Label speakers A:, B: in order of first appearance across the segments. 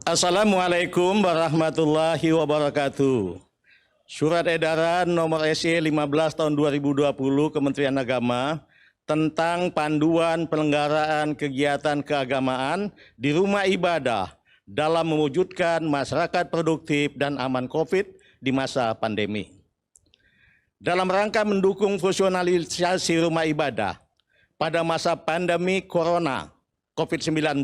A: Assalamualaikum warahmatullahi wabarakatuh. Surat edaran nomor SE 15 tahun 2020 Kementerian Agama tentang panduan penyelenggaraan kegiatan keagamaan di rumah ibadah dalam mewujudkan masyarakat produktif dan aman COVID di masa pandemi. Dalam rangka mendukung fungsionalisasi rumah ibadah pada masa pandemi Corona COVID-19,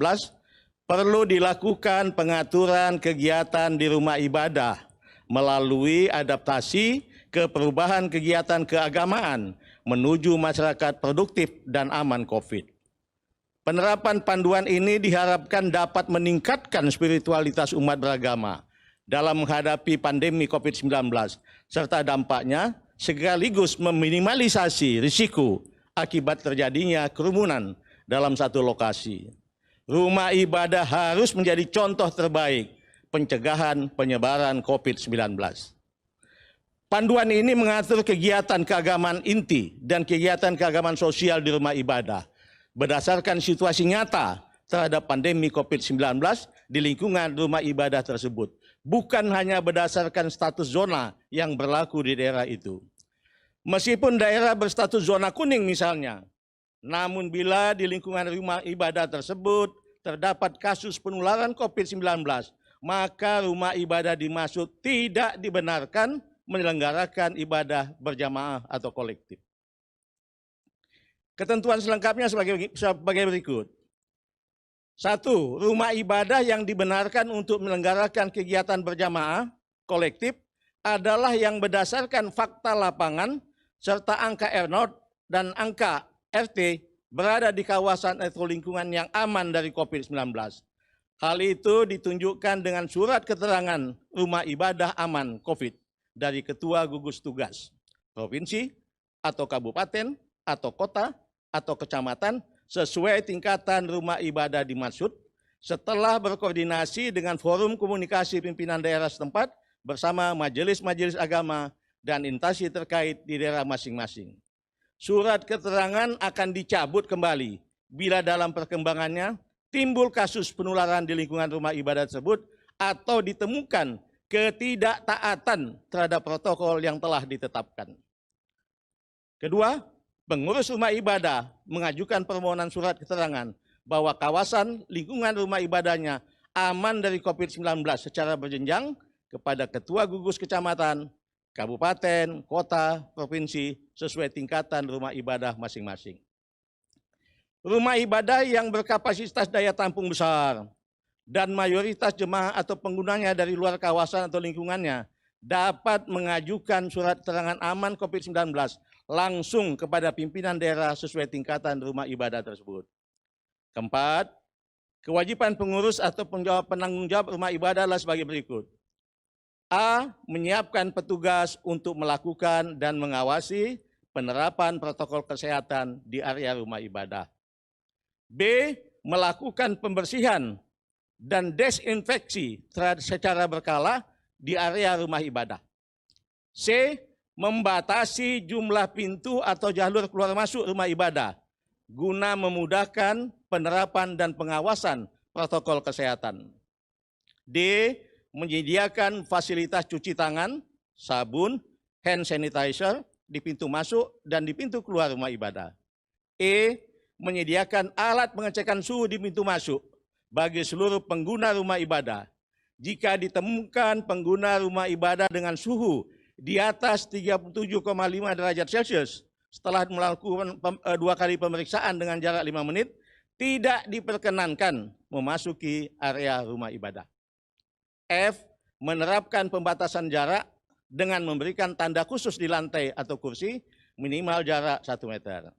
A: perlu dilakukan pengaturan kegiatan di rumah ibadah melalui adaptasi ke perubahan kegiatan keagamaan menuju masyarakat produktif dan aman COVID. Penerapan panduan ini diharapkan dapat meningkatkan spiritualitas umat beragama dalam menghadapi pandemi COVID-19, serta dampaknya sekaligus meminimalisasi risiko akibat terjadinya kerumunan dalam satu lokasi. Rumah ibadah harus menjadi contoh terbaik pencegahan penyebaran COVID-19. Panduan ini mengatur kegiatan keagamaan inti dan kegiatan keagamaan sosial di rumah ibadah berdasarkan situasi nyata terhadap pandemi COVID-19 di lingkungan rumah ibadah tersebut, bukan hanya berdasarkan status zona yang berlaku di daerah itu. Meskipun daerah berstatus zona kuning misalnya, namun bila di lingkungan rumah ibadah tersebut terdapat kasus penularan COVID-19, maka rumah ibadah dimaksud tidak dibenarkan menyelenggarakan ibadah berjamaah atau kolektif. Ketentuan selengkapnya sebagai berikut. 1. Rumah ibadah yang dibenarkan untuk menyelenggarakan kegiatan berjamaah kolektif adalah yang berdasarkan fakta lapangan serta angka R0 dan angka RT berada di kawasan atau lingkungan yang aman dari COVID-19. Hal itu ditunjukkan dengan surat keterangan rumah ibadah aman COVID dari Ketua Gugus Tugas Provinsi atau Kabupaten atau Kota atau Kecamatan sesuai tingkatan rumah ibadah dimaksud setelah berkoordinasi dengan forum komunikasi pimpinan daerah setempat bersama majelis-majelis agama dan instansi terkait di daerah masing-masing. Surat keterangan akan dicabut kembali bila dalam perkembangannya timbul kasus penularan di lingkungan rumah ibadah tersebut atau ditemukan ketidaktaatan terhadap protokol yang telah ditetapkan. Kedua, pengurus rumah ibadah mengajukan permohonan surat keterangan bahwa kawasan lingkungan rumah ibadahnya aman dari COVID-19 secara berjenjang kepada Ketua Gugus Kecamatan, Kabupaten, Kota, Provinsi sesuai tingkatan rumah ibadah masing-masing. Rumah ibadah yang berkapasitas daya tampung besar dan mayoritas jemaah atau penggunanya dari luar kawasan atau lingkungannya dapat mengajukan surat keterangan aman COVID-19 langsung kepada pimpinan daerah sesuai tingkatan rumah ibadah tersebut. Keempat, kewajiban pengurus atau penanggung jawab rumah ibadah adalah sebagai berikut. A. Menyiapkan petugas untuk melakukan dan mengawasi penerapan protokol kesehatan di area rumah ibadah. B. Melakukan pembersihan dan desinfeksi secara berkala di area rumah ibadah. C. Membatasi jumlah pintu atau jalur keluar masuk rumah ibadah guna memudahkan penerapan dan pengawasan protokol kesehatan. D. Menyediakan fasilitas cuci tangan, sabun, hand sanitizer di pintu masuk dan di pintu keluar rumah ibadah. E. Menyediakan alat pengecekan suhu di pintu masuk bagi seluruh pengguna rumah ibadah. Jika ditemukan pengguna rumah ibadah dengan suhu di atas 37,5 derajat Celcius setelah melakukan 2 kali pemeriksaan dengan jarak 5 menit, tidak diperkenankan memasuki area rumah ibadah. F. Menerapkan pembatasan jarak dengan memberikan tanda khusus di lantai atau kursi minimal jarak 1 meter.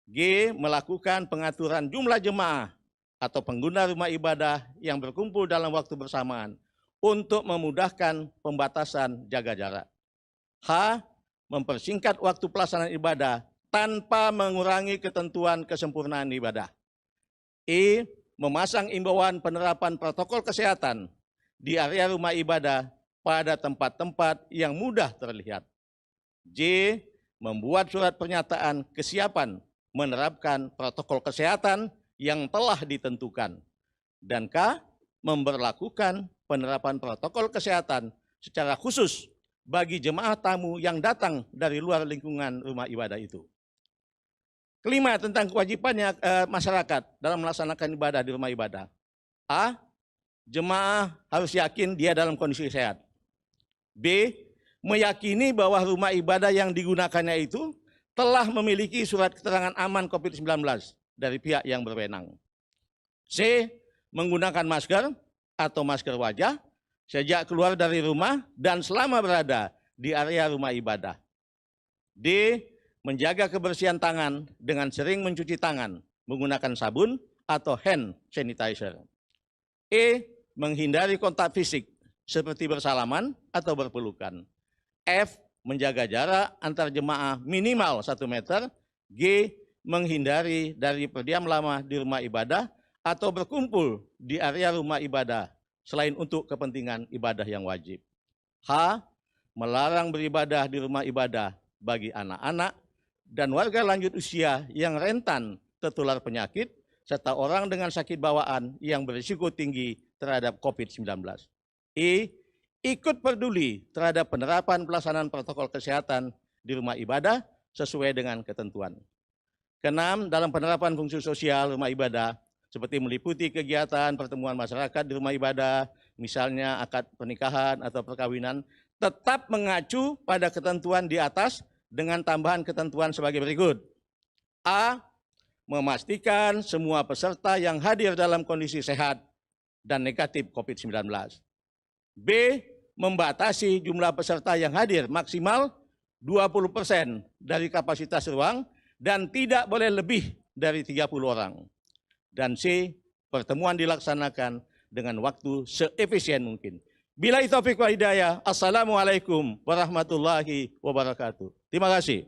A: G. Melakukan pengaturan jumlah jemaah atau pengguna rumah ibadah yang berkumpul dalam waktu bersamaan untuk memudahkan pembatasan jaga jarak. H. Mempersingkat waktu pelaksanaan ibadah tanpa mengurangi ketentuan kesempurnaan ibadah. E. Memasang imbauan penerapan protokol kesehatan di area rumah ibadah pada tempat-tempat yang mudah terlihat. J. Membuat surat pernyataan kesiapan menerapkan protokol kesehatan yang telah ditentukan. Dan K. memberlakukan penerapan protokol kesehatan secara khusus bagi jemaah tamu yang datang dari luar lingkungan rumah ibadah itu. Kelima, tentang kewajibannya masyarakat dalam melaksanakan ibadah di rumah ibadah. A. Jemaah harus yakin dia dalam kondisi sehat. B. Meyakini bahwa rumah ibadah yang digunakannya itu telah memiliki surat keterangan aman COVID-19 dari pihak yang berwenang. C. Menggunakan masker atau masker wajah sejak keluar dari rumah dan selama berada di area rumah ibadah. D. Menjaga kebersihan tangan dengan sering mencuci tangan menggunakan sabun atau hand sanitizer. E. Menghindari kontak fisik seperti bersalaman atau berpelukan. F. Menjaga jarak antar jemaah minimal 1 meter. G. Menghindari dari berdiam lama di rumah ibadah atau berkumpul di area rumah ibadah selain untuk kepentingan ibadah yang wajib. H. Melarang beribadah di rumah ibadah bagi anak-anak dan warga lanjut usia yang rentan tertular penyakit serta orang dengan sakit bawaan yang berisiko tinggi terhadap COVID-19. I. Ikut peduli terhadap penerapan pelaksanaan protokol kesehatan di rumah ibadah sesuai dengan ketentuan. Keenam, dalam penerapan fungsi sosial rumah ibadah seperti meliputi kegiatan pertemuan masyarakat di rumah ibadah, misalnya akad pernikahan atau perkawinan, tetap mengacu pada ketentuan di atas dengan tambahan ketentuan sebagai berikut. A. Memastikan semua peserta yang hadir dalam kondisi sehat dan negatif COVID-19. B. Membatasi jumlah peserta yang hadir maksimal 20% dari kapasitas ruang dan tidak boleh lebih dari 30 orang. Dan C. Pertemuan dilaksanakan dengan waktu seefisien mungkin. Billahi taufiq wal hidayah. Assalamualaikum warahmatullahi wabarakatuh. Terima kasih.